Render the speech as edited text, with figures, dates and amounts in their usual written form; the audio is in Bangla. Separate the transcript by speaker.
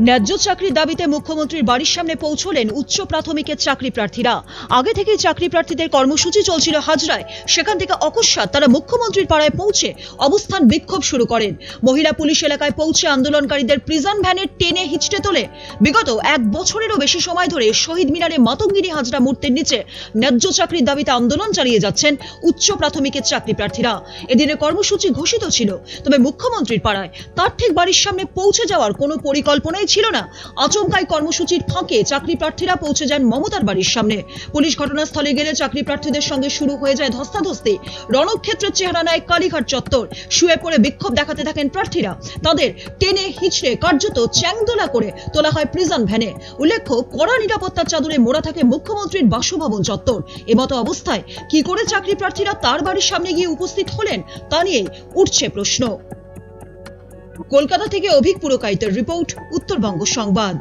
Speaker 1: ন্যায্য চাকরির দাবিতে মুখ্যমন্ত্রীর বাড়ির সামনে পৌঁছলেন উচ্চ প্রাথমিকের চাকরি প্রার্থীরা। আগে থেকেই চাকরি প্রার্থীদের কর্মসূচি চলছিল হাজরায়। সেখান থেকে অকস্মাৎ তারা মুখ্যমন্ত্রীর পাড়ায় পৌঁছে অবস্থান বিক্ষোভ শুরু করেন। মহিলা পুলিশ এলাকায় পৌঁছে আন্দোলনকারীদের প্রিজন ভ্যানে টেনে হিঁচড়ে তোলে। বিগত 1 বছরেরও বেশি সময় ধরে শহীদ মিনারে মাতঙ্গিনী হাজরা মূর্তির নিচে ন্যায্য চাকরির দাবিতে আন্দোলন চালিয়ে যাচ্ছেন উচ্চ প্রাথমিকের চাকরি প্রার্থীরা। এদিনের কর্মসূচি ঘোষিত ছিল, তবে মুখ্যমন্ত্রীর পাড়ায় তার ঠিক বাড়ির সামনে পৌঁছে যাওয়ার কোনো পরিকল্পনাই ছিল না। আচমকাই কর্মসূচির ফাঁকে চাকরি প্রার্থীরা পৌঁছে যান মমতার বাড়ির সামনে। পুলিশ ঘটনাস্থলে গেলে চাকরি প্রার্থীদের সঙ্গে শুরু হয়ে যায় ধস্তাধস্তি। রণক্ষেত্রের চেহারা নেয় কালীঘাট চত্বর। শুয়ে পড়ে বিক্ষোভ দেখাতে থাকেন প্রার্থীরা। তাদের টেনে হিঁচড়ে কার্যত চ্যাংদোলা করে তোলা হয় প্রিজন ভ্যানে। উল্লেখ্য, কড়া নিরাপত্তার চাদরে মোড়া থাকে মুখ্যমন্ত্রীর বাসভবন চত্বর। এমতো অবস্থায় কি করে চাকরি প্রার্থীরা তার বাড়ির সামনে গিয়ে উপস্থিত হলেন তা নিয়ে উঠছে প্রশ্ন। কলকাতা থেকে অভিক পুরকাইতের রিপোর্ট, উত্তরবঙ্গ সংবাদ।